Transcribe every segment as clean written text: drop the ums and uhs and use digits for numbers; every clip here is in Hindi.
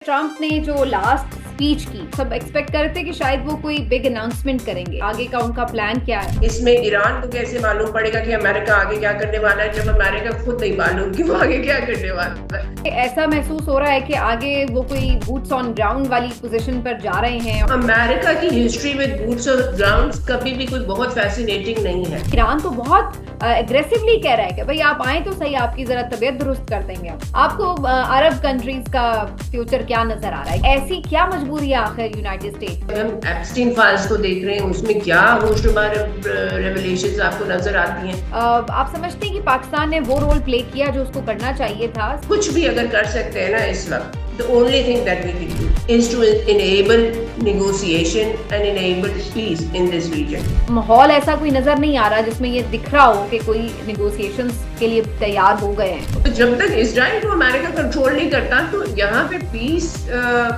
ट्रम्प ने जो लास्ट स्पीच की, सब एक्सपेक्ट कर रहे थे कि शायद वो कोई बिग अनाउंसमेंट करेंगे। आगे का उनका प्लान क्या है? इसमें ईरान को कैसे मालूम पड़ेगा कि अमेरिका आगे क्या करने वाला है, जब अमेरिका खुद नहीं मालूम कि वो आगे क्या करने वाला है। ऐसा महसूस हो रहा है कि आगे वो कोई बूट्स ऑन ग्राउंड वाली पोजीशन पर जा रहे हैं। अमेरिका की history with boots on ground कभी भी कोई बहुत फैसिनेटिंग नहीं है। ईरान तो बहुत एग्रेसिवली कह रहा है कि भाई आप आए तो सही, आपकी जरा तबीयत दुरुस्त कर देंगे। आपको अरब कंट्रीज का फ्यूचर क्या नजर आ रहा है? ऐसी क्या मजबूरी है आखिर यूनाइटेड स्टेट्स? हम एप्स्टीन फाइल्स को देख रहे हैं, उसमें क्या होशरुबार रेवलेशंस आपको नजर आती हैं। आप समझते हैं कि पाकिस्तान ने वो रोल प्ले किया जो उसको करना चाहिए था? कुछ भी अगर कर सकते हैं ना इस वक्त, the only thing that we can do is to enable negotiation and enable peace in this region. माहौल ऐसा कोई नजर नहीं आ रहा जिसमें ये दिख रहा हो कि कोई निगोशिएशंस के लिए तैयार हो गए हैं। तो जब तक इसराइल को अमेरिका कंट्रोल नहीं करता तो यहाँ पे पीस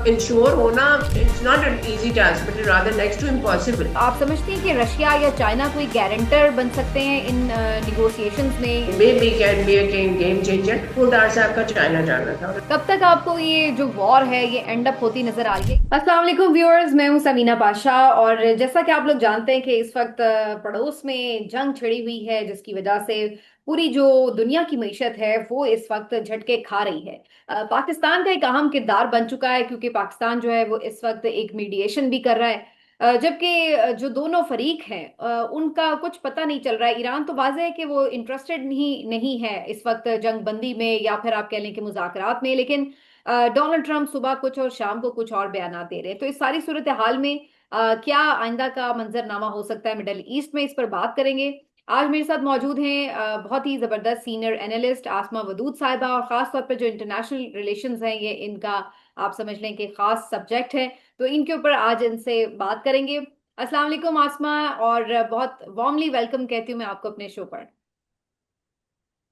इंश्योर होना it's not an easy task but rather next to impossible. आप समझते हैं कि रशिया या चाइना कोई गारंटर बन सकते हैं इन निगोशिएशंस में? May be can be a game changer. वो डार साहब का चाइना जाना था। कब तक आपको ये जो वॉर है ये एंड अप होती नजर आ रही है? अस्सलाम वालेकुम व्यूअर्स, मैं हूं समीना पाशा। और जैसा कि आप लोग जानते हैं कि इस वक्त पड़ोस में जंग छिड़ी हुई है, जिसकी वजह से पूरी जो दुनिया की मीशत है वो इस वक्त झटके खा रही है। पाकिस्तान का एक अहम किरदार बन चुका है, क्योंकि पाकिस्तान जो है वो इस वक्त एक मीडिएशन भी कर रहा है। जबकि जो दोनों फरीक हैं उनका कुछ पता नहीं चल रहा है। ईरान तो वाज़ेह है कि वो इंटरेस्टेड नहीं है इस वक्त जंग बंदी में, या फिर आप कह लें कि मुज़ाकरात में। लेकिन डोनाल्ड ट्रंप सुबह कुछ और शाम को कुछ और बयान दे रहे हैं। तो इस सारी सूरत हाल में क्या आइंदा का मंजरनामा हो सकता है मिडल ईस्ट में, इस पर बात करेंगे। आज मेरे साथ मौजूद हैं बहुत ही जबरदस्त सीनियर एनालिस्ट आसमा वदूद साहिबा, और खास तौर पर जो इंटरनेशनल रिलेशंस हैं ये इनका आप समझ लें कि खास सब्जेक्ट है। तो इनके ऊपर आज इनसे बात करेंगे। अस्सलाम वालेकुम आसमा, और बहुत वार्मली वेलकम कहती हूँ मैं आपको अपने शो पर।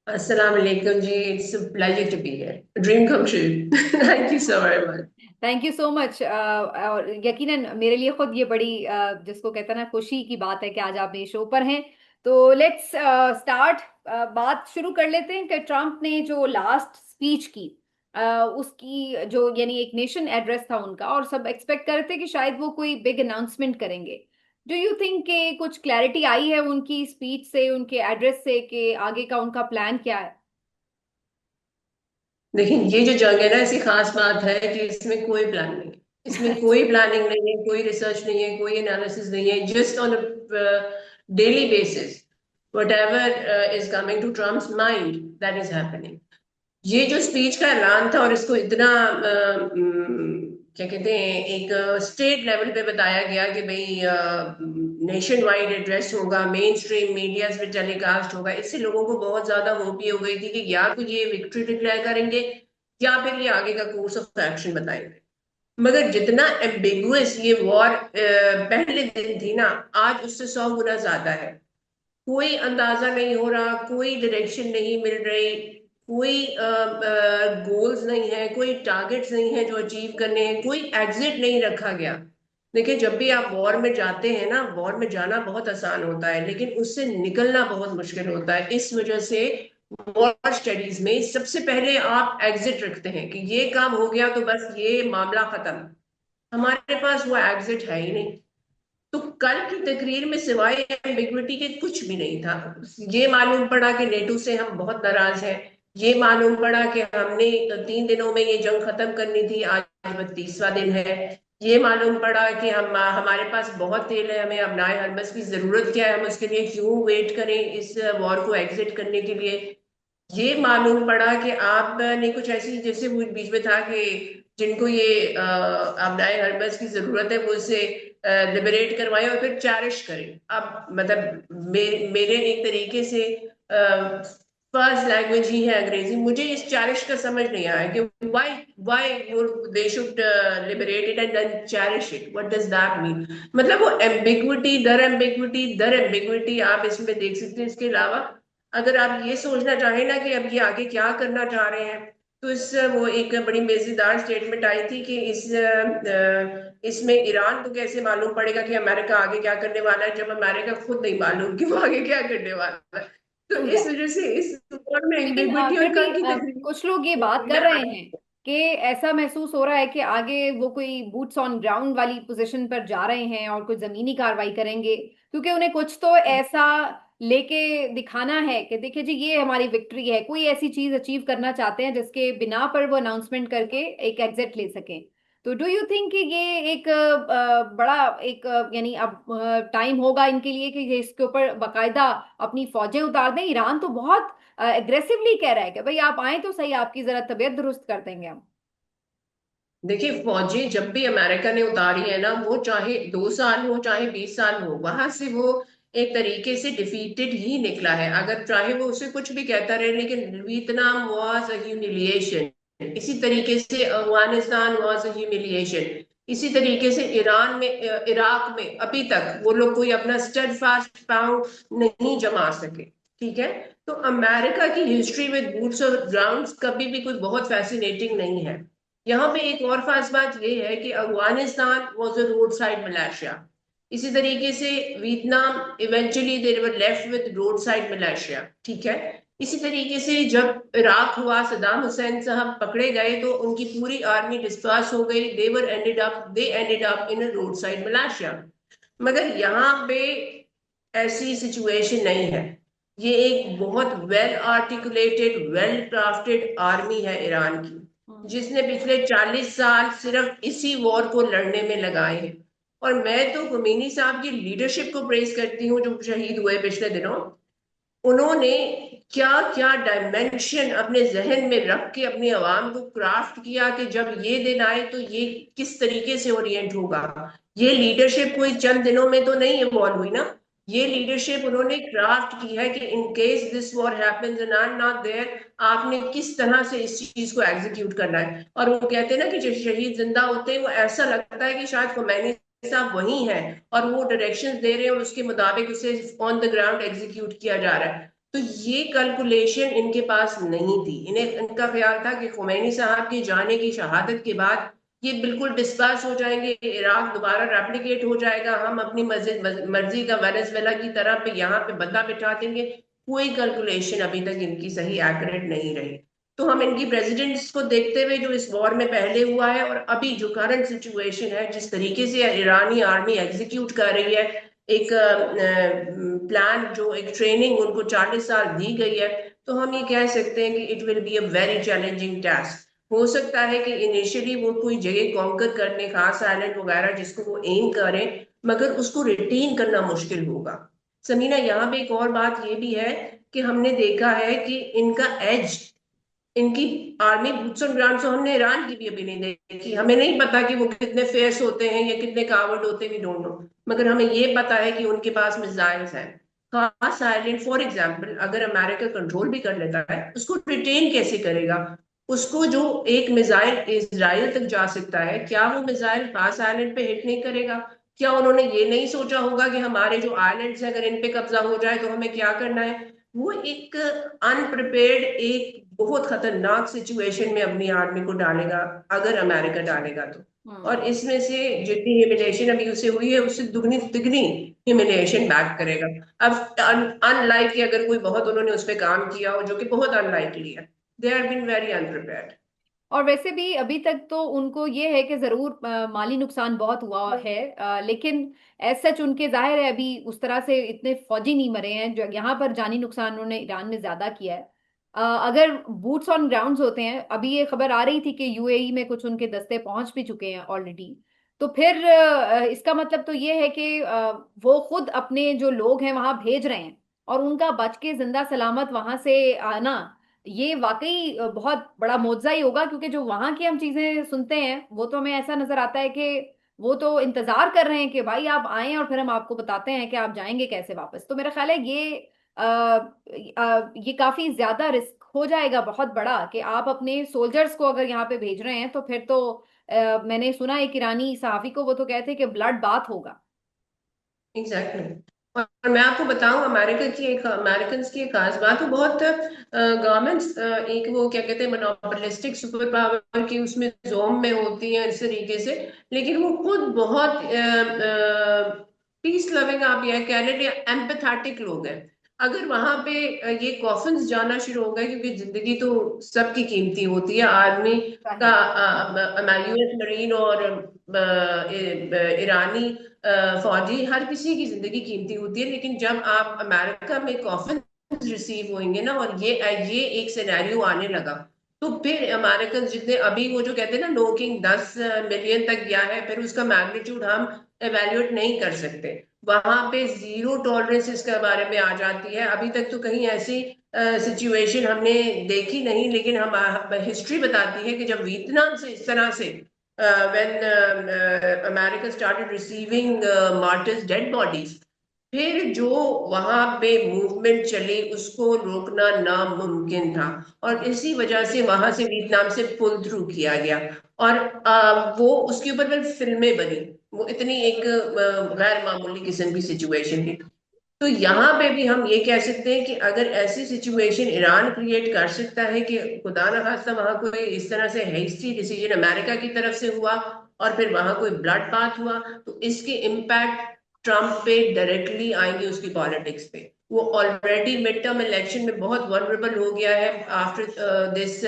अस्सलाम वालेकुम जी, it's a pleasure to be here, dream come true. Thank you so very much. Thank you so much. और यकीनन मेरे लिए खुद ये बड़ी जिसको कहते हैं ना खुशी की बात है कि आज आप मेरे शो पर हैं। तो लेट्स स्टार्ट। बात शुरू कर लेते हैं कि ट्रम्प ने जो लास्ट स्पीच की, उसकी जो यानी एक नेशन एड्रेस था उनका, और सब एक्सपेक्ट कर रहे थे कि शायद वो कोई बिग अनाउंसमेंट करेंगे। डू यू थिंक कि कुछ क्लैरिटी आई है उनकी स्पीच से, उनके एड्रेस से, कि आगे का उनका प्लान क्या है? लेकिन ये जो जंग है ना, ऐसी खास बात है कि इसमें कोई प्लान नहीं है। इसमें कोई प्लानिंग नहीं है, कोई रिसर्च नहीं है, कोई एनालिसिस नहीं है। Just on daily basis whatever is coming to Trump's mind, that is happening. ये जो स्पीच का ऐलान था और इसको इतना क्या कहते हैं, एक स्टेट लेवल पे बताया गया कि भाई नेशन वाइड एड्रेस होगा, मेन स्ट्रीम मीडिया पे टेलीकास्ट होगा, इससे लोगों को बहुत ज्यादा होप ये हो गई थी कि या तो ये विक्ट्री डिक्लेयर करेंगे या फिर ये आगे का कोर्स ऑफ एक्शन बताएंगे। मगर जितना एम्बिगुअस ये वॉर पहले दिन थी ना, आज उससे 100 गुना ज्यादा है। कोई अंदाजा नहीं हो रहा, कोई डायरेक्शन नहीं मिल रही, कोई गोल्स नहीं है, कोई टारगेट्स नहीं है जो अचीव करने हैं, कोई एग्जिट नहीं रखा गया। देखिए, जब भी आप वॉर में जाते हैं ना, वॉर में जाना बहुत आसान होता है लेकिन उससे निकलना बहुत मुश्किल होता है। इस वजह से वॉर स्टडीज में सबसे पहले आप एग्जिट रखते हैं कि ये काम हो गया तो बस ये मामला खत्म। हमारे पास वो एग्जिट है ही नहीं। तो कल की तकरीर में सिवाय एम्बिग्विटी के कुछ भी नहीं था। ये मालूम पड़ा कि नेटो से हम बहुत नाराज हैं। ये मालूम पड़ा कि हमने 3 दिनों में ये जंग खत्म करनी थी, आज 32वां दिन है। ये मालूम पड़ा कि हम हमारे पास बहुत तेल है, हमें अपनाए हरबस की जरूरत क्या है, हम उसके लिए क्यों वेट करें इस वॉर को एग्जिट करने के लिए। ये मालूम पड़ा कि आपने कुछ ऐसी, जैसे वो बीच में था कि जिनको ये अपनाए हरबस की जरूरत है वो उसे लिबरेट करवाएं और फिर चैरिश करें। अब मतलब मेरे एक तरीके से फर्स्ट लैंग्वेज ही है अंग्रेजी। मुझे इस चैरिश का समझ नहीं आया कि why why they should liberate it and then cherish it, what does that mean. मतलब वो एम्बिग्विटी दर एम्बिग्विटी दर एम्बिग्विटी आप इसमें देख सकते हैं। इसके अलावा अगर आप ये सोचना चाहें ना कि अब ये आगे क्या करना चाह रहे हैं, तो इस वो एक बड़ी मजेदार स्टेटमेंट आई थी कि इसमें ईरान को कैसे मालूम पड़ेगा कि अमेरिका आगे क्या करने वाला है, जब अमेरिका खुद नहीं मालूम कि वो आगे क्या करने वाला है। तो समझा। इस वजह से इस वॉर में लेकिन एम्बिग्विटी फिर और भी कल की तकरीर कुछ लोग ये बात में कर ना। रहे हैं कि ऐसा महसूस हो रहा है कि आगे वो कोई बूट्स ऑन ग्राउंड वाली पोजीशन पर जा रहे हैं और कुछ जमीनी कार्रवाई करेंगे, क्योंकि उन्हें कुछ तो ऐसा लेके दिखाना है कि देखिए जी ये हमारी विक्ट्री है, कोई ऐसी चीज अचीव करना चाहते हैं जिसके बिना पर वो अनाउंसमेंट करके एक एग्जिट ले सकें। तो डू यू थिंक कि ये एक बड़ा एक यानी अब टाइम होगा इनके लिए कि ये इसके ऊपर बाकायदा अपनी फौजें उतार दें? ईरान तो बहुत एग्रेसिवली कह रहा है कि भाई आप आए तो सही, आपकी जरा तबीयत दुरुस्त कर देंगे हम। देखिए, फौजी जब भी अमेरिका ने उतारी है ना, वो चाहे 2 साल हो चाहे 20 साल हो, वहां से वो एक तरीके से डिफीटेड ही निकला है। अगर चाहे वो उसे कुछ भी कहता रहे, लेकिन वियतनाम वाज अ ह्यूमिलिएशन, इसी तरीके से अफगानिस्तान वाज अ ह्यूमिलिएशन, इसी तरीके से ईरान में इराक में अभी तक वो लोग कोई अपना स्टड फास्ट पांव नहीं जमा सके। ठीक है। तो अमेरिका की history with boots on ground कभी भी कोई बहुत फैसिनेटिंग नहीं है। यहाँ पे एक और खास बात यह है कि Afghanistan was a road side militia. इसी तरीके से Vietnam eventually they were left with road side militia. ठीक है। इसी तरीके से जब इराक हुआ, सद्दाम हुसैन साहब पकड़े गए तो उनकी पूरी आर्मी डिस्पर्स हो गई। They ended up in a road side militia. मगर यहाँ पे ऐसी सिचुएशन नहीं है। ये एक बहुत well articulated, well crafted army है ईरान की, हम्म। जिसने पिछले 40 साल सिर्फ इसी वॉर को लड़ने में लगाए हैं। और मैं तो खुमैनी साहब की लीडरशिप को प्रेज करती हूँ, जो शहीद हुए पिछले दिनों। उन्होंने क्या क्या डायमेंशन अपने जहन में रख के अपनी आवाम को क्राफ्ट किया कि जब ये दिन आए तो ये किस तरीके से ओरिएंट होगा। ये लीडरशिप कोई चंद दिनों में तो नहीं इवॉल्व हुई ना। ये लीडरशिप उन्होंने क्राफ्ट की है कि in case this war happens and I am not there, आपने किस तरह से इस चीज को एग्जीक्यूट करना है। और वो कहते हैं ना कि जब शहीद जिंदा होते हैं, वो ऐसा लगता है कि शायद खुमैनी साहब वही हैं और वो डायरेक्शंस दे रहे हैं और उसके मुताबिक उसे ऑन द ग्राउंड एग्जीक्यूट किया जा रहा है। तो ये कैलकुलेशन इनके पास नहीं थी। इन्हें इनका ख्याल था कि खुमैनी साहब के जाने की शहादत के बाद ये बिल्कुल डिस्पर्स हो जाएंगे, इराक दोबारा रेप्लिकेट हो जाएगा, हम अपनी मर्जी का वेनेजुएला की तरह पे यहाँ पे बंदा बिठा देंगे। कोई कैलकुलेशन अभी तक इनकी सही एक्यूरेट नहीं रही। तो हम इनकी प्रेसिडेंट्स को देखते हुए जो इस वॉर में पहले हुआ है और अभी जो करंट सिचुएशन है, जिस तरीके से ईरानी आर्मी एग्जीक्यूट कर रही है एक प्लान, जो एक ट्रेनिंग उनको 40 साल दी गई है, तो हम ये कह सकते हैं कि it will be a very challenging task. हो सकता है कि इनिशियली वो कोई जगह कॉन्कर करने, खास आइलैंड वगैरह जिसको वो एम करें, मगर उसको रिटेन करना मुश्किल होगा। समीना, यहाँ पे एक और बात ये भी है कि हमने देखा है कि इनका एज, इनकी आर्मी बूट्स ऑन ग्राउंड, तो हमने ईरान की भी अभी नहीं देखी। हमें नहीं पता कि वो कितने फेयर्स होते हैं या कितने कावर्ड होते हैं, वी डोंट नो। मगर हमें ये पता है कि उनके पास मिसाइल्स हैं। खास आइलैंड फॉर एग्जाम्पल अगर अमेरिका कंट्रोल भी कर लेता है, उसको रिटेन कैसे करेगा? उसको जो एक मिसाइल इसराइल तक जा सकता है, क्या वो मिसाइल खास आइलैंड पे हिट नहीं करेगा? क्या उन्होंने ये नहीं सोचा होगा कि हमारे जो आइलैंड्स हैं, अगर इन पे कब्जा हो जाए तो हमें क्या करना है? वो एक अनप्रिपेयर्ड, एक बहुत खतरनाक सिचुएशन में अपनी आर्मी को डालेगा, अगर अमेरिका डालेगा तो। और हम्म। इसमें से जितनी ह्यूमिलेशन अभी उसे हुई है, उससे दुगनी तिगनी ह्यूमिलेशन बैक करेगा। अब अनलाइक अगर कोई बहुत उन्होंने उस पर काम किया हो, जो कि बहुत अनलाइकली है, they are been very unprepared. और वैसे भी अभी तक तो उनको ये है कि जरूर माली नुकसान बहुत हुआ है, लेकिन एज सच उनके जाहिर है अभी उस तरह से इतने फौजी नहीं मरे हैं जो यहाँ पर जानी नुकसान उन्होंने ईरान में ज्यादा किया है। अगर बूट्स ऑन ग्राउंड्स होते हैं, अभी ये खबर आ रही थी कि यूएई में कुछ उनके दस्ते पहुंच भी चुके हैं ऑलरेडी, तो फिर इसका मतलब तो ये है कि वो खुद अपने जो लोग हैं वहां भेज रहे हैं, और उनका बच के जिंदा सलामत वहां से आना ये वाकई बहुत बड़ा मोजा ही होगा, क्योंकि जो वहां की हम चीजें सुनते हैं वो तो हमें ऐसा नजर आता है कि वो तो इंतजार कर रहे हैं कि भाई आप आए और फिर हम आपको बताते हैं कि आप जाएंगे कैसे वापस। तो मेरा ख्याल है ये काफी ज्यादा रिस्क हो जाएगा, बहुत बड़ा, कि आप अपने सोल्जर्स को अगर यहाँ पे भेज रहे हैं तो फिर तो मैंने सुना एक ईरानी सहाफी को, वो तो कहते हैं कि ब्लड बाथ होगा। Exactly exactly। और मैं आपको बताऊं, अमेरिकन की एक खास बात, वो बहुत गवर्नमेंट्स एक वो क्या कहते हैं मोनोपोलिस्टिक सुपर पावर की उसमें जोम में होती हैं इस तरीके से, लेकिन वो खुद बहुत पीस लविंग, आप यह कह लें, एम्पैथेटिक लोग हैं। अगर वहां पे ये कॉफिन्स जाना शुरू हो गए, क्योंकि जिंदगी तो सबकी कीमती होती है, आर्मी का, जाहिर यूएस मरीन और ईरानी फौजी, हर किसी की जिंदगी कीमती होती है, लेकिन जब आप अमेरिका में कॉफिन रिसीव होंगे ना, और ये एक सिनेरियो आने लगा, तो फिर अमेरिकन जितने अभी वो जो कहते हैं ना, नोकिंग 10 मिलियन तक गया है, फिर उसका मैग्नीट्यूड हम एवेल्युएट नहीं कर सकते। वहां पे जीरो टॉलरेंस इसके बारे में आ जाती है। अभी तक तो कहीं ऐसी सिचुएशन हमने देखी नहीं, लेकिन हम हिस्ट्री बताती है कि जब वियतनाम से इस तरह से when America started receiving martyrs dead bodies, फिर जो वहां पे मूवमेंट चली उसको रोकना नामुमकिन था। और इसी वजह से वहां से वियतनाम से पुल थ्रू किया गया, और वो उसके ऊपर फिर फिल्में बनी। वो इतनी एक गैर मामूली किस्म की सिचुएशन थी। तो यहाँ पे भी हम ये कह सकते हैं कि अगर ऐसी सिचुएशन ईरान क्रिएट कर सकता है कि खुदा न खास्ता वहां कोई इस तरह से हेस्टी डिसीजन अमेरिका की तरफ से हुआ और फिर वहां कोई ब्लड बाथ हुआ, तो इसके इम्पैक्ट ट्रम्प पे डायरेक्टली आएंगे, उसकी पॉलिटिक्स पे। वो ऑलरेडी मिड टर्म इलेक्शन में बहुत वनरेबल हो गया है आफ्टर दिस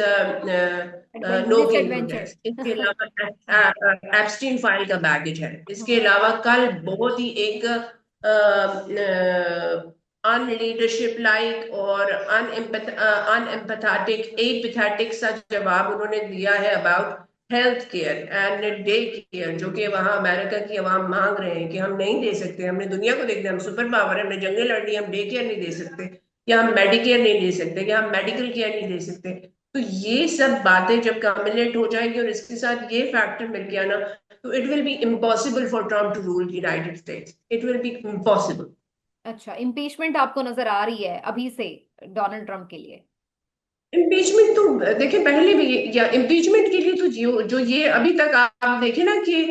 नोकिंग डिसएडवेंचर। प्रोटेस्ट। इसके अलावा एप्स्टीन फाइल का बैगेज है। इसके अलावा कल बहुत ही एक अनलीडरशिप लाइक और अनएम्पथेटिक एपैथेटिक सा जवाब उन्होंने दिया है about health care and day care, जो कि वहां अमेरिका की आवाम मांग रहे हैं कि हम नहीं दे सकते, हमने दुनिया को देखना, हम सुपर पावर है, हमने जंगें लड़नी, हम डे केयर नहीं दे सकते, या हम मेडिकेयर नहीं दे सकते, या हम मेडिकल केयर नहीं दे सकते। तो ये सब बातें जब कम्युलेट हो जाएंगी और इसके साथ ये फैक्टर मिल गया ना, तो it will be impossible for Trump to rule United States. It will be impossible. अच्छा, इम्पीचमेंट आपको नजर आ रही है अभी से डोनाल्ड ट्रंप के लिए? इम्पीचमेंट तो देखिए पहले भी या इम्पीचमेंट के लिए तो जो जो ये अभी तक आप देखे ना कि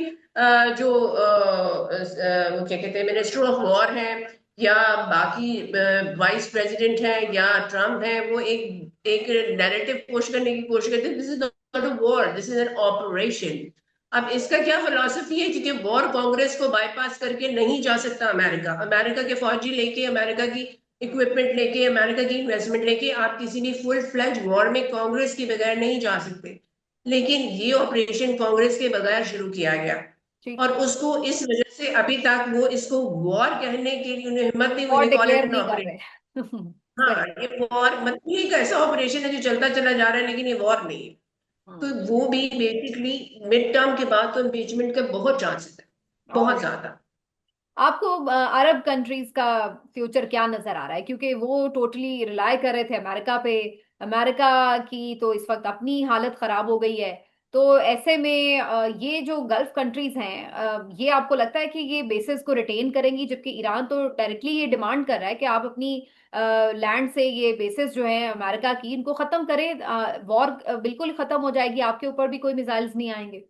जो वो क्या कहते हैं, मिनिस्टर ऑफ वॉर है, या बाकी वाइस प्रेसिडेंट है, या ट्रम्प है, वो एक एक नैरेटिव पुश करने की कोशिश करते हैं, this is not a war, this is an operation. अब इसका क्या फिलॉसफी है, क्योंकि वॉर कांग्रेस को बाईपास करके नहीं जा सकता अमेरिका। अमेरिका के फौजी लेके, अमेरिका की इक्विपमेंट लेके, अमेरिका की इन्वेस्टमेंट लेके आप किसी भी फुल फ्लैज वॉर में कांग्रेस के बगैर नहीं जा सकते। लेकिन ये ऑपरेशन कांग्रेस के बगैर शुरू किया गया, ठीक और है। उसको इस वजह से अभी तक वो इसको वॉर कहने के लिए उन्हें हिम्मत नहीं हुई, और they call it declare N नहीं कर ऑपरेशन। रहे। हाँ, सही। ये वॉर मतलब ये एक ऐसा ऑपरेशन है जो चलता चला जा रहा है, लेकिन ये वॉर नहीं है। तो हम्म। वो भी बेसिकली मिड टर्म के बाद तो इम्पीचमेंट के बहुत चांसेस है, और बहुत ज्यादा। आपको अरब कंट्रीज का फ्यूचर क्या नजर आ रहा है? क्योंकि वो टोटली रिलाय कर रहे थे अमेरिका पे। अमेरिका की तो इस वक्त अपनी हालत खराब हो गई है। तो ऐसे में ये जो गल्फ कंट्रीज हैं, ये आपको लगता है कि ये बेसिस को रिटेन करेंगी? जबकि ईरान तो डायरेक्टली ये डिमांड कर रहा है कि आप अपनी लैंड से ये बेसिस जो है अमेरिका की, इनको खत्म करें, वॉर बिल्कुल खत्म हो जाएगी, आपके ऊपर भी कोई मिसाइल्स नहीं आएंगे।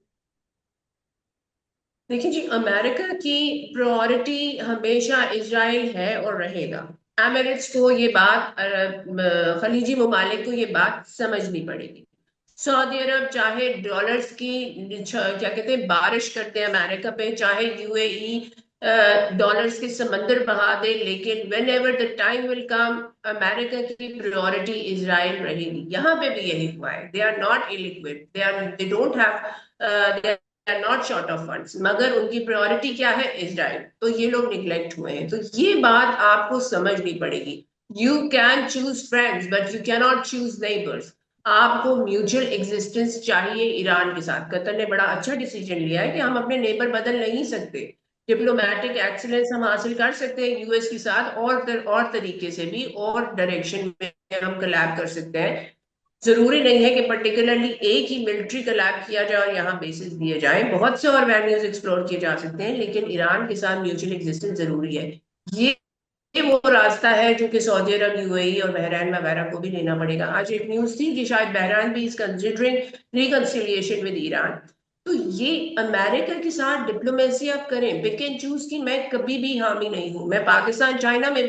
देखिए जी, अमेरिका की प्रायोरिटी हमेशा इजराइल है और रहेगा। एमिरेट्स को ये बात, खलीजी ममालिक को ये बात समझनी पड़ेगी। सऊदी अरब चाहे डॉलर्स की क्या कहते हैं बारिश करते हैं अमेरिका पे, चाहे यूएई डॉलर्स के समंदर बहा दे, लेकिन whenever the time will come, America की प्रायोरिटी इजराइल रहेगी। यहाँ पे भी यही हुआ है। They are not ill equipped, they don't have, are not short of funds, मगर उनकी प्रायोरिटी क्या है, इजराइल। तो ये लोग निग्लेक्ट हुए हैं, तो ये बात आपको समझनी पड़ेगी। You can choose friends but you cannot choose neighbours. आपको म्यूचुअल एग्जिस्टेंस चाहिए ईरान के साथ। कतर ने बड़ा अच्छा डिसीजन लिया है कि हम अपने नेबर बदल नहीं सकते। ठीक है। डिप्लोमेटिक एक्सीलेंस हम हासिल कर सकते हैं यूएस के साथ, और तरीके से भी, और डायरेक्शन में हम कोलैब कर सकते हैं। जरूरी नहीं है कि पर्टिकुलरली एक ही मिलिट्री कोलैब किया जाए और यहाँ बेसिस दिए जाएं, बहुत से और वेन्यूज एक्सप्लोर किए जा सकते हैं, लेकिन ईरान के साथ म्यूचुअल एग्जिस्टेंस जरूरी है। ये ये वो रास्ता है जो कि सऊदी अरब, यूएई और बहरीन वगैरह को भी लेना पड़ेगा। आज एक न्यूज थी कि शायद बहरीन भी is considering reconciliation with Iran. तो ये अमेरिका के साथ डिप्लोमेसी आप करें, पिक एंड चूज की मैं कभी भी हामी नहीं हूं। मैं पाकिस्तान चाइना में,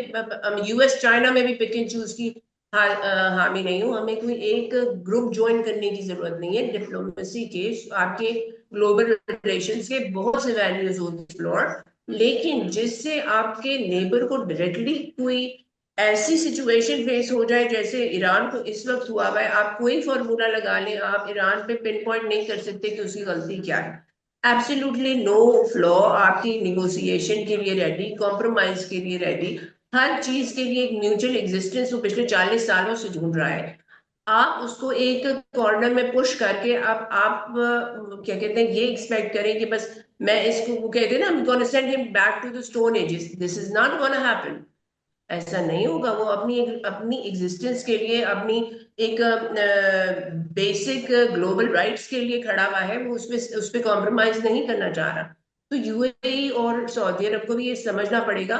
यूएस चाइना में भी पिक एंड चूज की हामी नहीं हूं। हमें कोई एक ग्रुप ज्वाइन करने की जरूरत नहीं है। डिप्लोमेसी के आपके ग्लोबल रिलेशंस के बहुत से वैल्यूज होते हैं, लेकिन जिससे आपके नेबर को डायरेक्टली कोई ऐसी सिचुएशन फेस हो जाए जैसे ईरान को इस वक्त हुआ हुआ है, आप कोई फॉर्मूला लगा लें, आप ईरान पे पिन पॉइंट नहीं कर सकते कि उसकी गलती क्या है। एब्सोल्युटली नो फ्लॉ, आपकी निगोसिएशन के लिए रेडी, कॉम्प्रोमाइज के लिए रेडी, हर चीज के लिए एक म्यूचुअल एग्जिस्टेंस वो पिछले 40 सालों से ढूंढ रहा है। आप उसको एक कॉर्नर में पुश करके आप क्या कहते हैं, ये एक्सपेक्ट करें कि बस मैं इसको, वो कहते हैं ना, I'm gonna send him back to the stone ages, this is not gonna happen। ऐसा नहीं होगा। वो अपनी एग्जिस्टेंस के लिए, अपनी एक बेसिक ग्लोबल राइट्स के लिए खड़ा हुआ है, वो उसमें उस पर कॉम्प्रोमाइज नहीं करना चाह रहा। तो यूएई और सऊदी अरब को भी ये समझना पड़ेगा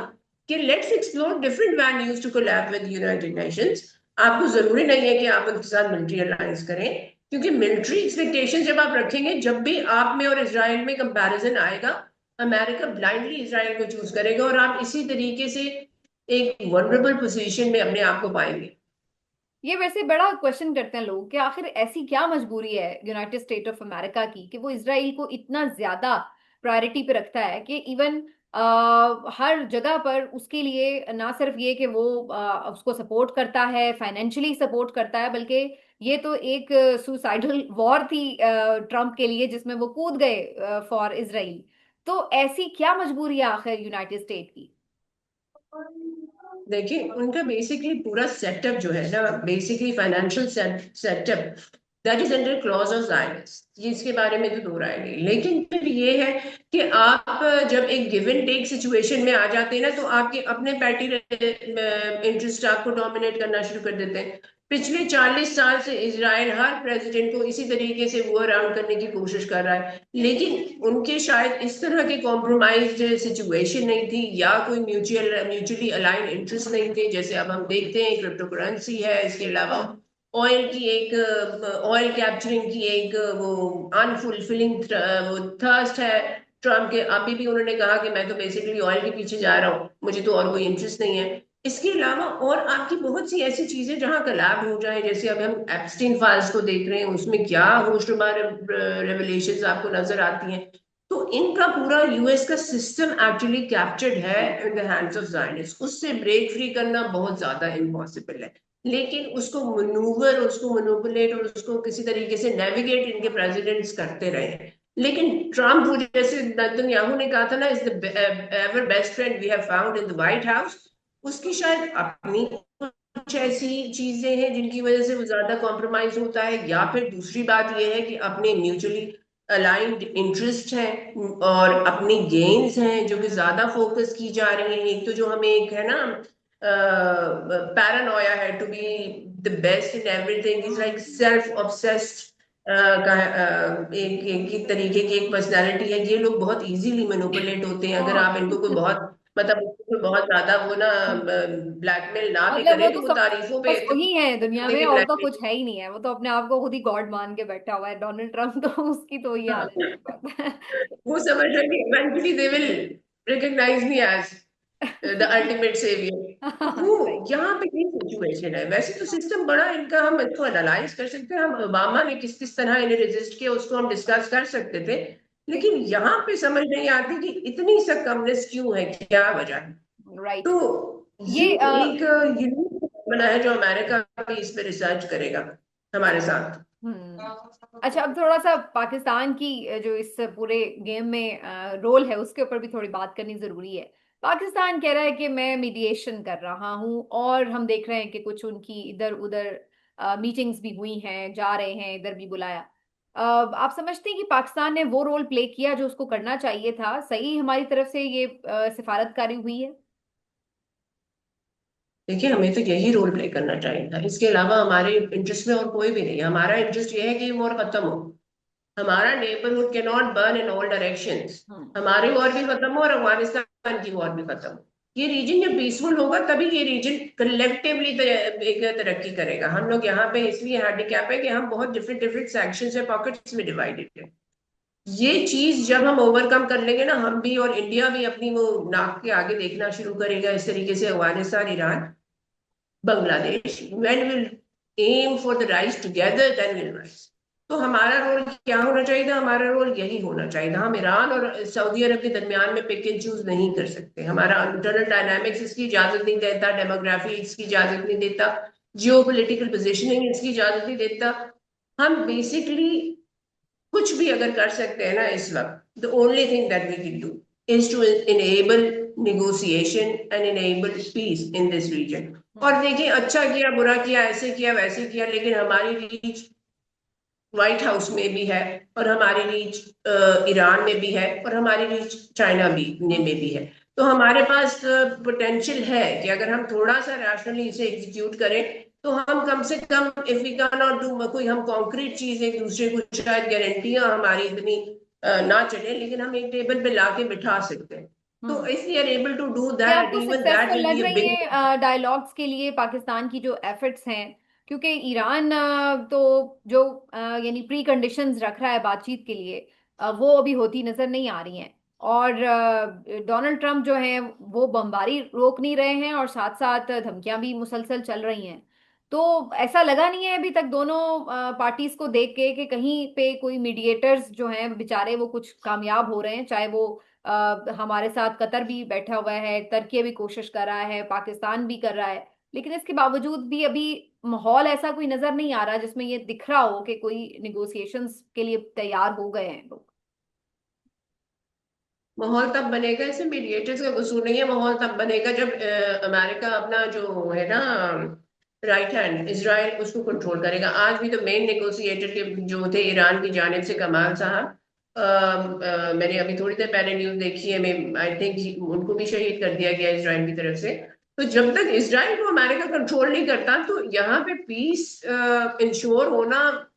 कि let's explore different venues to collab with United Nations. आपको जरूरी नहीं है कि आप उनके साथ मिलिट्री अलायंस करें, क्योंकि मिलिट्री एक्सपेक्टेशन जब आप रखेंगे, जब भी आप में और इसराइल में कंपैरिजन आएगा, अमेरिका ब्लाइंडली इसराइल को चूज करेगा और आप इसी तरीके से एक वनरेबल पोजीशन में अपने आप को पाएंगे। ये वैसे बड़ा क्वेश्चन करते हैं लोग कि आखिर ऐसी क्या मजबूरी है यूनाइटेड स्टेट ऑफ अमेरिका की कि वो इसराइल को इतना ज्यादा प्रायोरिटी पे रखता है कि इवन हर जगह पर उसके लिए ना सिर्फ ये कि वो उसको सपोर्ट करता है, फाइनेंशियली सपोर्ट करता है, बल्कि ये तो एक सुसाइडल वॉर थी ट्रम्प के लिए जिसमें वो कूद गए फॉर इसराइल। तो ऐसी क्या मजबूरी है आखिर यूनाइटेड स्टेट की? देखिए, उनका बेसिकली पूरा सेटअप जो है ना, basically financial setup, that is under clause of जायनेस। ये इसके बारे में तो दो राय नहीं, लेकिन फिर ये है कि आप जब एक गिव एंड टेक सिचुएशन में आ जाते हैं ना, तो आपके अपने पैटी इंटरेस्ट आपको डोमिनेट करना शुरू कर देते हैं। पिछले 40 साल से इजराइल हर प्रेसिडेंट को इसी तरीके से वो अराउंड करने की कोशिश कर रहा है, लेकिन उनके शायद इस तरह के कॉम्प्रोमाइज सिचुएशन नहीं थी, या कोई म्यूचुअली अलाइंड इंटरेस्ट नहीं थे, जैसे अब हम देखते हैं क्रिप्टो करेंसी है, इसके अलावा ऑयल की एक, ऑयल कैप्चरिंग की एक वो अनफुलफिलिंग वो थर्स्ट है ट्रम्प के। अभी भी उन्होंने कहा कि मैं तो बेसिकली ऑयल के पीछे जा रहा हूँ, मुझे तो और कोई इंटरेस्ट नहीं है। इसके अलावा और आपकी बहुत सी ऐसी चीजें जहां कलाब हो जाए, जैसे अब हम एप्स्टीन फाइल्स को देख रहे हैं, उसमें क्या होशरुबा रेवलेशंस आपको नजर आती हैं। तो इनका पूरा यूएस का सिस्टम एक्चुअली कैप्चर्ड है in the hands of Zionist. उससे ब्रेक फ्री करना बहुत ज्यादा इम्पॉसिबल है, लेकिन उसको मनूवर, उसको मैनिपुलेट और उसको किसी तरीके से नेविगेट इनके प्रेसिडेंट्स करते रहे। लेकिन ट्रम्प, वो जैसे नेतन्याहू ने कहा था ना, is the ever best friend we have found in the White House, उसकी शायद अपनी कुछ ऐसी चीजें हैं जिनकी वजह से वो ज्यादा कॉम्प्रोमाइज होता है, या फिर दूसरी बात यह है कि अपने म्यूचुअली अलाइंड इंटरेस्ट हैं और अपनी गेन्स हैं जो कि ज्यादा फोकस की जा रही हैं। एक तो जो हमें एक है ना, पैरानोया है to be the best in everything, is like self obsessed का एक तरीके की एक पर्सनालिटी है। ये लोग बहुत इजीली मैनिपुलेट होते हैं, अगर आप इनको कोई बहुत, मतलब कोई बहुत ज्यादा वो ना ब्लैकमेल ना भी मतलब वो करे, तो तो वो सब तारीफों पे बस वही है दुनिया में, के और तो ब्लैकमेल। कुछ है ही नहीं है। वो तो अपने आप को खुद ही गॉड मान के बैठा हुआ है डोनाल्ड ट्रम्प, तो उसकी तो ये हालत है। वो समझ रहे कि eventually they will recognise me as the ultimate saviour. तो वो सही। यहाँ पे ये सिचुएशन है। वैसे तो सिस्टम बड़ा इनका, हम इसको एनालाइज कर सकते हैं, हम ओबामा ने किस किस तरह इन्हें रेजिस्ट किया उसको हम डिस्कस कर सकते थे, लेकिन यहाँ पे समझ नहीं आती कि इतनी सकमनेस क्यों है, क्या वजह है। राइट। तो ये ये एक यूनिक बना है जो अमेरिका भी इस पे रिसर्च करेगा हमारे साथ। अच्छा, अब थोड़ा सा पाकिस्तान की जो इस पूरे गेम में रोल है उसके ऊपर भी थोड़ी बात करनी जरूरी है। पाकिस्तान कह रहा है कि मैं मीडिएशन कर रहा हूं, और हम देख रहे हैं कि कुछ उनकी इधर उधर मीटिंग्स भी हुई हैं, जा रहे हैं, इधर भी बुलाया। आप समझते हैं कि पाकिस्तान ने वो रोल प्ले किया जो उसको करना चाहिए था? सही हमारी तरफ से ये सिफारतकारी हुई है? देखिए, हमें तो यही रोल प्ले करना चाहिए था, इसके अलावा हमारे इंटरेस्ट में और कोई भी नहीं है। हमारा इंटरेस्ट ये है कि ये वॉर खत्म हो। हमारा neighbourhood can not burn in all directions. Hmm. हमारी वॉर भी खत्म हो और अफगानिस्तान की वॉर भी खत्म हो। ये रीजन जब पीसफुल होगा तभी ये रीजन कलेक्टिवली एक तरक्की करेगा। हम लोग यहाँ पे इसलिए हैंडीकैप है कि हम बहुत डिफरेंट डिफरेंट सेक्शंस है, पॉकेट्स में डिवाइडेड है। ये चीज जब हम ओवरकम कर लेंगे ना, हम भी और इंडिया भी अपनी वो नाक के आगे देखना शुरू करेगा इस तरीके से, Afghanistan, Iran, Bangladesh, when we'll aim for the rise together, then we'll rise. तो हमारा रोल क्या होना चाहिए था? हमारा रोल यही होना चाहिए था। हम ईरान और सऊदी अरब के दरमियान में पिक एंड चूज नहीं कर सकते। हमारा इंटरनल डायनामिक्स इसकी इजाजत नहीं देता, डेमोग्राफी इसकी इजाजत नहीं देता, जियो पोलिटिकल पोजिशनिंग इसकी इजाजत नहीं देता। हम बेसिकली कुछ भी अगर कर सकते हैं ना इस वक्त, the only thing that we can do is to enable negotiation and enable peace in this region. और देखिए, अच्छा किया बुरा किया, ऐसे किया वैसे किया, लेकिन हमारी रीच व्हाइट हाउस में भी है, और हमारी रीच ईरान में भी है, और हमारी रीच चाइना में भी है। तो हमारे पास पोटेंशियल है कि अगर हम थोड़ा सा रैशनली इसे एग्जीक्यूट करें, तो हम कम से कम, if we can not do कोई हम कॉन्क्रीट चीज एक दूसरे को, शायद गारंटियां हमारी इतनी ना चले, लेकिन हम एक टेबल पे लाके बिठा सकते हैं। तो if we are able to do क्या दैट, आपको इवन दैट सक्सेसफुल विल लग बी अ रही बिग। है डायलॉग्स के लिए पाकिस्तान की जो एफर्ट्स हैं? क्योंकि ईरान तो जो यानी प्री कंडीशंस रख रहा है बातचीत के लिए, वो अभी होती नजर नहीं आ रही हैं। और डोनाल्ड ट्रंप जो है वो बमबारी रोक नहीं रहे हैं, और साथ साथ धमकियां भी मुसलसल चल रही हैं। तो ऐसा लगा नहीं है अभी तक दोनों पार्टीज को देख के कि कहीं पे कोई मीडिएटर्स जो हैं बेचारे वो कुछ कामयाब हो रहे हैं, चाहे वो हमारे साथ कतर भी बैठा हुआ है, तुर्की भी कोशिश कर रहा है, पाकिस्तान भी कर रहा है, लेकिन इसके बावजूद भी अभी माहौल ऐसा कोई नजर नहीं आ रहा जिसमें ये दिख रहा हो कि कोई निगोशिएशंस के लिए तैयार हो गए हैं लोग। माहौल तब बनेगा, ऐसे मीडिएटर्स का कसूर नहीं है, माहौल तब बनेगा जब अमेरिका अपना जो है ना राइट हैंड इजराइल, उसको कंट्रोल करेगा। आज भी तो मेन नेगोशिएटर के जो थे ईरान की जानिब से कमाल साहब, मैंने अभी थोड़ी देर पहले न्यूज देखी है, मैं आई थिंक उनको भी शहीद कर दिया गया इजराइल की तरफ से। तो जब तक इसराइल को अमेरिका कंट्रोल नहीं करता, तो यहाँ पे पीस इंश्योर होना,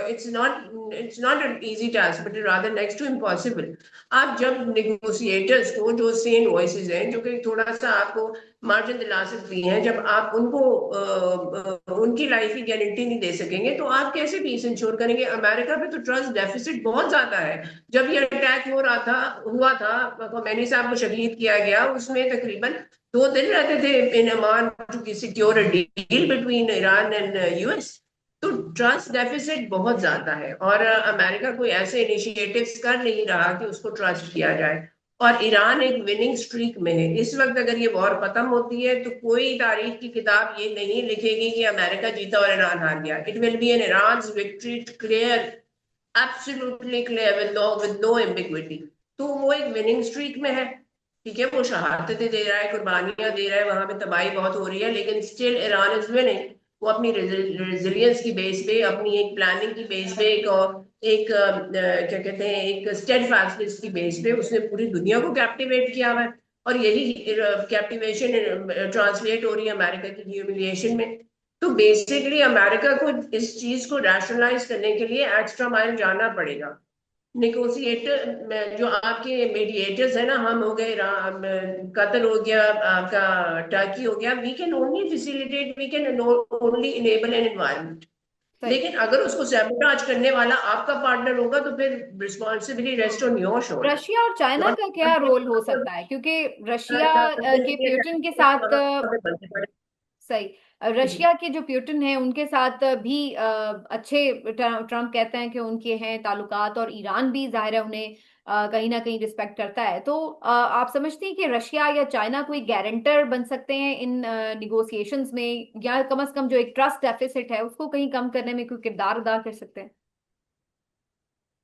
it's not an easy task, but rather next to impossible. आप जब नेगोशिएटर्स को, जो सेम वॉइसेस हैं, जो कि थोड़ा सा आपको मार्जिन दिला सकती हैं, जब आप उनको उनकी लाइफ की गारंटी नहीं दे सकेंगे, तो आप कैसे पीस इंश्योर करेंगे? अमेरिका पे तो ट्रस्ट डेफिसिट बहुत ज्यादा है। जब ये अटैक हुआ था, khomeini साहब को शहीद किया गया, उसमें तकरीबन 2 दिन रहते थे in Oman to secure a deal between Iran and US. तो ट्रस्ट डेफिसिट बहुत ज्यादा है, और अमेरिका कोई ऐसे इनिशिएटिव्स कर नहीं रहा कि उसको ट्रस्ट किया जाए। और ईरान एक विनिंग स्ट्रीक में है इस वक्त। अगर ये वॉर खत्म होती है, तो कोई तारीख की किताब ये नहीं लिखेगी कि अमेरिका जीता और ईरान हार गया। It will be an Iran victory, clear, absolutely clear, with no ambiguity. तो वो एक विनिंग स्ट्रीक में है। ठीक है, वो शहादतें दे रहा है, कुर्बानियां दे रहा है, वहां पे तबाही बहुत हो रही है, लेकिन स्टिल ईरान इज विनिंग। वो अपनी रेजिलियंस की बेस पे, अपनी एक प्लानिंग की बेस पे, क्या कहते हैं, एक स्टेडफास्टनेस की बेस पे उसने पूरी दुनिया को कैप्टिवेट किया हुआ है। और यही कैप्टिवेशन ट्रांसलेट हो रही है अमेरिका की ह्यूमिलिएशन में। तो बेसिकली अमेरिका को इस चीज को रैशनलाइज करने के लिए एक्स्ट्रा माइल जाना पड़ेगा। नेगोशिएटर जो आपके मीडिएटर्स है ना, हम हो गए, कतर हो गया, आपका टर्की हो गया, we can only facilitate, we can only enable an environment. सही। लेकिन अगर उसको सैबोटाज करने वाला आपका पार्टनर होगा, तो फिर responsibility rest on your shoulder. Russia और चाइना का क्या रोल हो सकता है? क्योंकि रशिया के प्यूटिन के साथ सही, रशिया के जो प्यूटिन है उनके साथ भी अच्छे ट्रम्प कहते हैं कि उनके हैं ताल्लुकात, और ईरान भी जाहिर है उन्हें कहीं ना कहीं रिस्पेक्ट करता है। तो आप समझते हैं कि रशिया या चाइना कोई गारंटर बन सकते हैं इन निगोशिएशंस में, या कम से कम जो एक ट्रस्ट डेफिसिट है उसको कहीं कम करने में कोई किरदार अदा कर सकते हैं?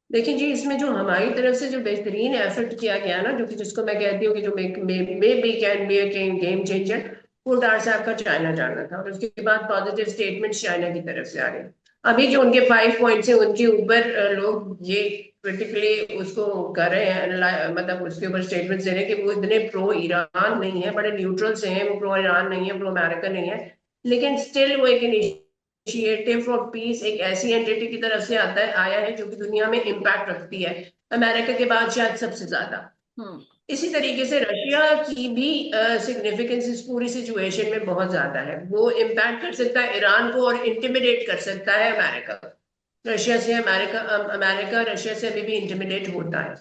देखिए जी, इसमें जो हमारी तरफ से जो बेहतरीन एफर्ट किया गया ना, जो कि जिसको मैं कहती हूँ कि जो may be can be game changer, वो डार साहब का चाइना जाना था, और उसके बाद पॉजिटिव स्टेटमेंट चाइना की तरफ से आ रहे हैं। अभी जो उनके 5 पॉइंट्स हैं, उनके ऊपर लोग ये क्रिटिकली उसको कर रहे हैं, मतलब उसके ऊपर स्टेटमेंट दे रहे हैं कि वो इतने प्रो ईरान नहीं है, बड़े न्यूट्रल से हैं, वो प्रो ईरान नहीं है, प्रो अमेरिका नहीं है। लेकिन स्टिल वो एक इनिशिएटिव फॉर पीस एक ऐसी एंटिटी की तरफ से आता है, आया है, जो कि दुनिया में इम्पैक्ट रखती है, अमेरिका के बाद शायद सबसे ज्यादा। हम्म। इसी तरीके से रशिया की भी सिग्निफिकेंस इस पूरी सिचुएशन में बहुत ज्यादा है। वो इम्पैक्ट कर सकता है ईरान को, और इंटिमिडेट कर सकता है अमेरिका को। रशिया से अमेरिका अमेरिका रशिया से अभी भी इंटिमिडेट होता है।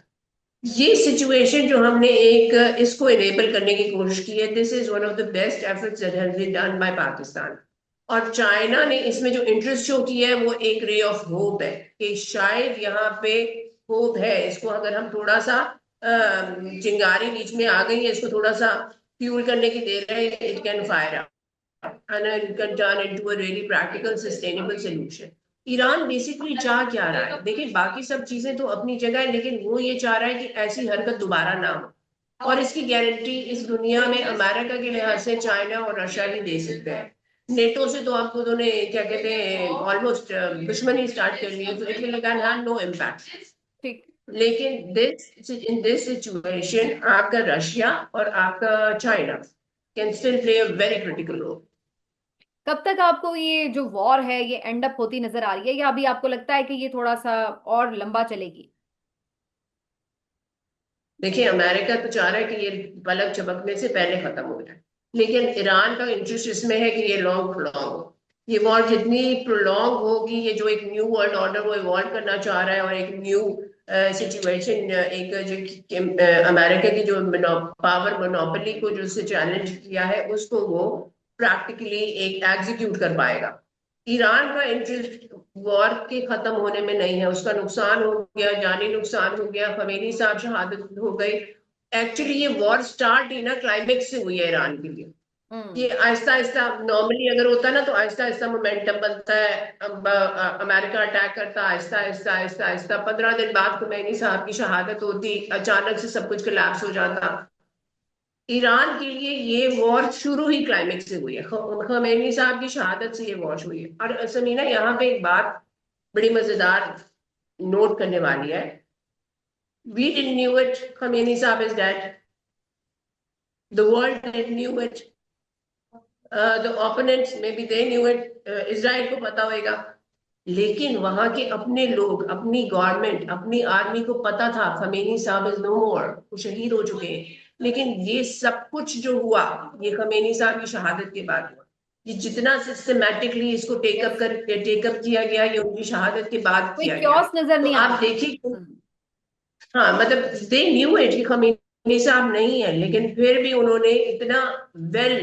ये सिचुएशन जो हमने एक इसको इनेबल करने की कोशिश की है, this is one of the best efforts that has been done by Pakistan. और चाइना ने इसमें जो इंटरेस्ट शो किया है वो एक रे ऑफ होप है कि शायद यहाँ पे होप है। इसको अगर हम थोड़ा सा चिंगारी बीच में आ गई है, इसको थोड़ा सा फ्यूल करने की दे रहे हैं, it can fire and it can turn into a really practical sustainable solution. Iran basically चाह क्या रहा है? देखिए, बाकी सब चीजें तो अपनी जगह है, लेकिन वो ये चाह रहा है कि ऐसी हरकत दोबारा ना हो। और इसकी गारंटी इस दुनिया में अमेरिका के लिहाज से चाइना और रशिया ही दे सकते हैं। नेटो से तो आपको दोनों क्या कहते हैं, ऑलमोस्ट दुश्मनी स्टार्ट कर ली है, तो it will can have no impact. ठीक। लेकिन दिस इन दिस सिचुएशन आपका रशिया और आपका China can still play a very critical role. कब तक आपको ये जो वॉर है ये एंड अप होती नजर आ रही है, या अभी आपको लगता है कि ये थोड़ा सा और लंबा चलेगी? देखिए, अमेरिका तो चाह रहा है कि ये पलक झपकने से पहले खत्म हो जाए, लेकिन ईरान का इंटरेस्ट इसमें है कि ये लॉन्ग प्रोलॉन्ग हो। ये वॉर जितनी प्रोलॉन्ग होगी, ये जो एक न्यू वर्ल्ड ऑर्डर वो इवॉल्व करना चाह रहा है, और एक न्यू सिचुएशन, एक जो अमेरिका की जो पावर मोनोपोली को जो उससे चैलेंज किया है, उसको वो प्रैक्टिकली एक एग्जीक्यूट कर पाएगा। ईरान का इंटरेस्ट वॉर के खत्म होने में नहीं है। उसका नुकसान हो गया, जानी नुकसान हो गया, खमेनी साहब शहादत हो गई। एक्चुअली ये वॉर स्टार्ट ही ना क्लाइमेक्स से हुई है ईरान के लिए। हम्म। ये आहिस्ता आहिस्ता, नॉर्मली अगर होता है ना तो आहिस्ता आहिस्ता मोमेंटम बनता है। अब अमेरिका अटैक करता, आहिस्ता आहिस्ता आहिस्ता आहिस्ता 15 दिन बाद खुमैनी साहब की शहादत होती, अचानक से सब कुछ कोलैप्स हो जाता। ईरान के लिए ये वॉर शुरू ही क्लाइमेक्स से हुई है, खमेनी साहब की शहादत से ये वॉर हुई है। और समीना, यहाँ पे एक बात बड़ी मजेदार नोट करने वाली है। We didn't knew it, Khamenei साहब is dead, the world didn't knew it, the opponents may be they knew it, Israel को पता होगा, लेकिन वहां के अपने लोग, अपनी गवर्नमेंट, अपनी आर्मी को पता था खमेनी साहब इज नो मोर, वो शहीद हो चुके हैं। लेकिन ये सब कुछ जो हुआ, ये खमेनी साहब की शहादत के बाद हुआ। ये जितना सिस्टमेटिकली इसको यस। टेकअप किया गया, ये उनकी शहादत के बाद कोई किया गया। क्योस नजर तो नहीं आ आप रहा। देखिए, हम्म। हाँ मतलब दे न्यू इट कि खमीनी साहब नहीं है, लेकिन फिर भी उन्होंने इतना वेल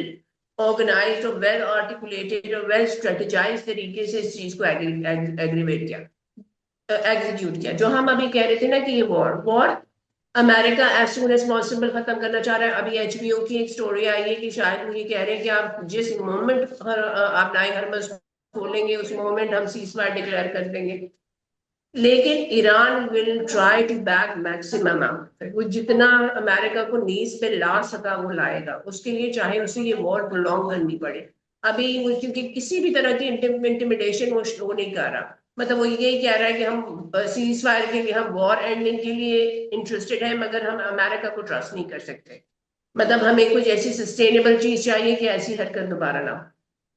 ऑर्गेनाइज्ड और वेल आर्टिकुलेटेड और वेल स्ट्रेटेजाइज तरीके से इस चीज को एग्रीवेट किया, एग्जीक्यूट किया। जो हम अभी कह रहे थे ना कि ये war war America as soon as possible खत्म करना चाह रहा है। अभी एचबीओ की एक स्टोरी आई है कि शायद वो ये कह रहे हैं कि आप जिस मोमेंट आप नाई हरमस खोलेंगे, उस मोमेंट हम सीज फायर डिक्लेयर कर देंगे। लेकिन Iran will try to back maximum out, वो जितना अमेरिका को नीज पे ला सका वो लाएगा, उसके लिए चाहे उसे ये वॉर प्रोलॉन्ग करनी पड़े। अभी वो क्योंकि किसी भी तरह की इंटिमिडेशन वो शो नहीं कर रहा, मतलब वो यही कह रहा है कि हम सीज फायर के लिए, हम वॉर एंडिंग के लिए इंटरेस्टेड है, मगर हम अमेरिका को ट्रस्ट नहीं कर सकते। मतलब हमें कुछ ऐसी सस्टेनेबल चीज चाहिए कि ऐसी हरकत दोबारा ना हो।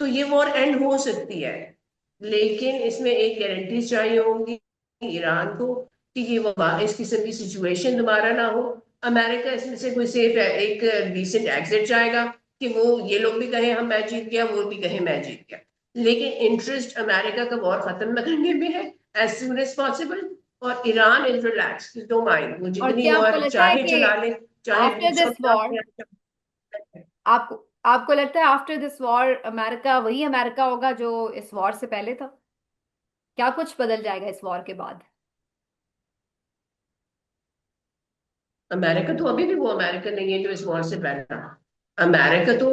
तो ये वॉर एंड हो सकती है, लेकिन इसमें एक गारंटी चाहिए होंगी ईरान को कि ये वो इस किस्म की सिचुएशन दोबारा ना हो। अमेरिका इसमें से कोई सेफ है, एक डिसेंट एग्जिट चाहेगा कि वो ये लोग भी कहें हम मैच जीत गया, वो भी कहें मैच जीत गया। लेकिन इंटरेस्ट अमेरिका का वॉर खत्म करने में है एज सुन एज पॉसिबल। और Iran is relax, don't mind, वो और जितनी क्या आपको वॉर लगता है चाहे कि चला ले, चाहे आफ्टर दूसरों दिस के वॉर, साथ। आपको आपको लगता है आफ्टर दिस वॉर अमेरिका वही अमेरिका होगा जो इस वॉर से पहले था? क्या कुछ बदल जाएगा इस वॉर के बाद? अमेरिका तो अभी भी वो अमेरिका नहीं है जो इस वॉर से पहले था। अमेरिका तो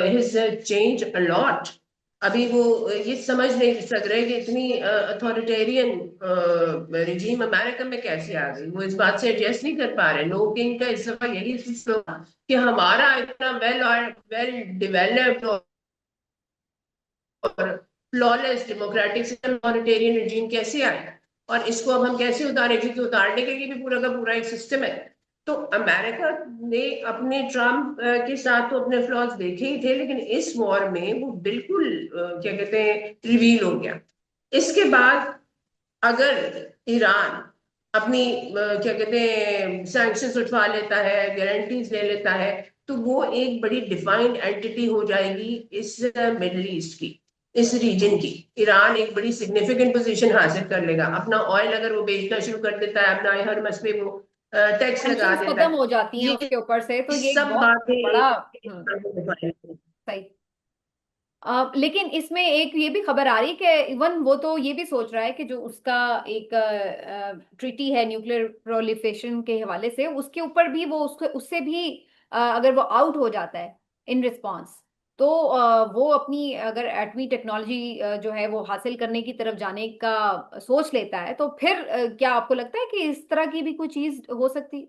हिज चेंज अ लॉट। अभी वो ये समझ नहीं सक रहे कि इतनी अथॉरिटेरियन रिजीम अमेरिका में कैसे आ गई। वो इस बात से एडजस्ट नहीं कर पा रहे। नो किंग का इस दफा यही सिस्टम कि हमारा इतना वेल वेल डेवलप्ड और flawless democratic system authoritarian regime कैसे आया, और इसको अब हम कैसे उतारें, क्योंकि उतारने के लिए भी पूरा का पूरा एक सिस्टम है। तो अमेरिका ने अपने ट्रम्प के साथ तो अपने फ्लॉज देखे ही थे, लेकिन इस वॉर में वो बिल्कुल क्या कहते हैं, रिवील हो गया। इसके बाद अगर ईरान अपनी क्या कहते हैं सैंक्शंस उठवा लेता है, गारंटीज ले लेता है, तो वो एक बड़ी डिफाइंड एंटिटी हो जाएगी इस मिडल ईस्ट की, इस रीजन की। ईरान एक बड़ी सिग्निफिकेंट पोजीशन हासिल कर लेगा। अपना ऑयल अगर वो बेचना शुरू कर देता है, अपना हर मसले वो टैक्स लगा टेंशन्स देता खत्म है, हो जाती हैं ये उसके ऊपर से, तो ये एक सब बहुत बातें बड़ा। define सही। लेकिन इसमें एक ये भी खबर आ रही है कि इवन वो तो ये भी सोच रहा है कि जो उसका एक ट्रीटी है न्यूक्लियर प्रोलिफरेशन के हवाले से, उसके ऊपर भी वो उसके उससे भी अगर वो आउट हो जाता है इन रिस्पॉन्स, तो वो अपनी अगर एटमी टेक्नोलॉजी जो है वो हासिल करने की तरफ जाने का सोच लेता है, तो फिर क्या आपको लगता है कि इस तरह की भी कोई चीज हो सकती?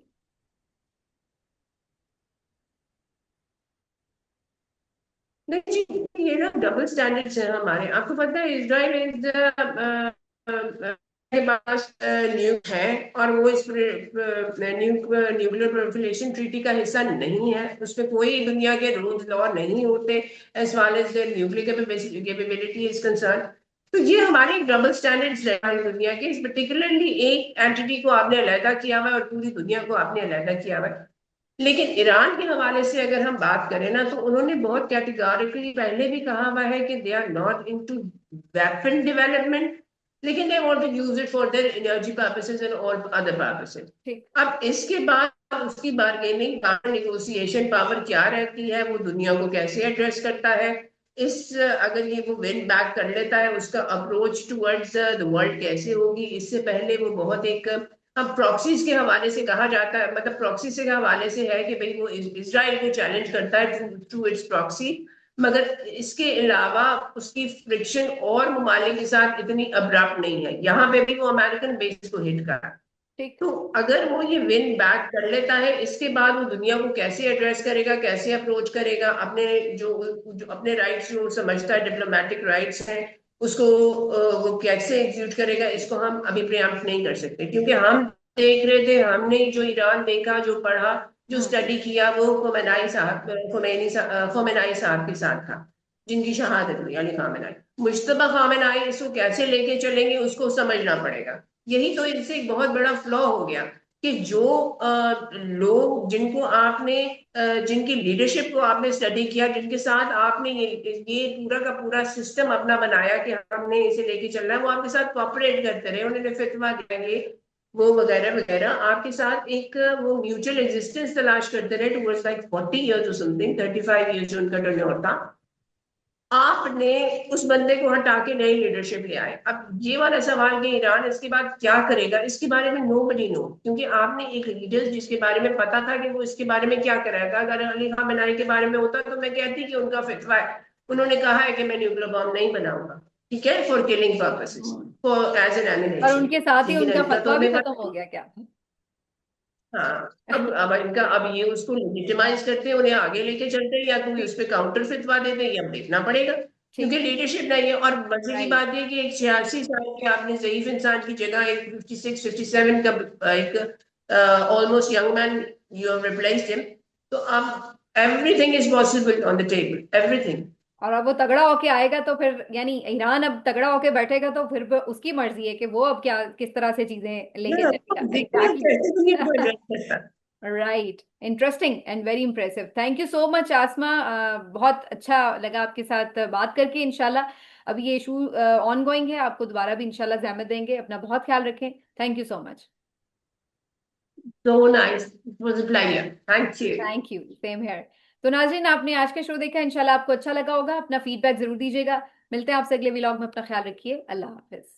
नहीं जी, ये ना डबल स्टैंडर्ड्स है हमारे। आपको पता है इजराइल इज के पास न्यूक है, और वो इस न्यूक्लियर प्रोलिफरेशन ट्रीटी का हिस्सा नहीं है। उसमें कोई दुनिया के रूल्स लॉ नहीं होते as far as nuclear capability is concern. तो ये हमारे डबल स्टैंडर्ड्स है हमारी दुनिया के। पर्टिकुलरली एक एंटिटी को आपने अलहदा किया हुआ है और पूरी दुनिया को आपने अलहदा किया हुआ है। लेकिन ईरान के हवाले से अगर हम बात करें ना, तो उन्होंने बहुत कैटेगोरिकली पहले भी कहा हुआ है कि they are not into weapon development, लेकिन they want to use it for their energy purposes and all other purposes. ठीक। अब इसके बाद उसकी बार्गेनिंग पावर, निगोशिएशन पावर क्या रहती है, वो दुनिया को कैसे एड्रेस करता है, इस अगर ये वो विन बैक कर लेता है, उसका अप्रोच टुवर्ड्स द वर्ल्ड कैसे होगी। इससे पहले वो बहुत एक, अब प्रॉक्सीज के हवाले से कहा जाता है, मतलब प्रॉक्सी से के हवाले से है कि भाई वो इजराइल को चैलेंज करता है थ्रू इट्स प्रॉक्सी। मगर इसके अलावा उसकी फ्रिक्शन और ममालिक के साथ इतनी अब्रप्ट नहीं है। यहाँ पे भी वो अमेरिकन बेस को हिट कर रहा है। ठीक। तो अगर वो ये विन बैक कर लेता है, इसके बाद वो दुनिया को कैसे एड्रेस करेगा, कैसे अप्रोच करेगा अपने जो अपने राइट्स जो समझता है डिप्लोमेटिक राइट्स हैं, उसको वो कैसे एग्जीक्यूट करेगा, इसको हम अभी प्रियम्प्ट नहीं कर सकते। क्योंकि हम देख रहे थे, हमने जो ईरान देखा, जो पढ़ा, जो हम्म। स्टडी किया, वो खोमेनी साहब के साथ था, जिनकी शहादत हुई, अली खामेनाई। मुश्तबा खामेनाई इसको कैसे लेके चलेंगे, उसको समझना पड़ेगा। यही तो इनसे एक बहुत बड़ा फ्लॉ हो गया कि जो लोग जिनको आपने जिनकी लीडरशिप को आपने स्टडी किया, जिनके साथ आपने ये पूरा का पूरा सिस्टम अपना बनाया कि हमने इसे लेके चलना है, वो आपके साथ कॉपरेट करते रहे, उन्होंने फितवा देंगे, वो वगैरह वगैरह आपके साथ एक वो म्यूचुअल एग्जिस्टेंस तलाश करते रहे टुवर्ड्स लाइक 40 इयर्स और समथिंग, 35 इयर्स उनका टर्नओवर था। आपने उस बंदे को हटा के नई लीडरशिप ले आए। अब ये वाला सवाल कि ईरान इसके बाद क्या करेगा, इसके बारे में नो बडी नो। क्योंकि आपने एक लीडर जिसके बारे में पता था कि वो इसके बारे में क्या करेगा, अगर अली खामेनेई के बारे में होता तो मैं कहती कि उनका फितवा है, उन्होंने कहा है कि मैं न्यूक्लियर बॉम्ब नहीं बनाऊंगा, ठीक है, for killing purposes, hmm. For as an और एमिनेशन। उनके साथ ही लेकिन उनका इनका तो फतवा भी हमें खत्म पता हो नहीं। गया क्या? हाँ, अब इनका अब ये उसको लेजिटिमाइज करते हैं, उन्हें आगे लेके चलते हैं, या कोई उस ठीक। पर काउंटर फितवा देते हैं, ये अब देखना पड़ेगा। ठीक। क्योंकि लीडरशिप नहीं है। और मजे की राइट। बात है कि एक 86 साल के आपने जयीफ इंसान की जगह एक 56 57 का एक almost young man, you have replaced him. तो अब everything is possible on the table, everything. और अब वो तगड़ा होके आएगा तो फिर यानी ईरान अब तगड़ा होके बैठेगा, तो फिर उसकी मर्जी है कि वो अब क्या किस तरह से चीजें लेके चलेगा। देखते हैं एग्जैक्टली। कैसे दुनिया को एड्रेस करता है। Right. Interesting and very impressive. Thank you so much Asma. बहुत अच्छा लगा आपके साथ बात करके। इंशाल्लाह अभी ये इशू ऑन गोइंग है, आपको दोबारा भी इंशाल्लाह जहमत देंगे। अपना बहुत ख्याल रखें। Thank you so much. So nice, it was a pleasure, thank you। Thank you. Same here. तो नाज़रीन, आपने आज का शो देखा, इंशाल्लाह आपको अच्छा लगा होगा। अपना फीडबैक जरूर दीजिएगा। मिलते हैं आपसे अगले व्लॉग में। अपना ख्याल रखिए। अल्लाह हाफिज।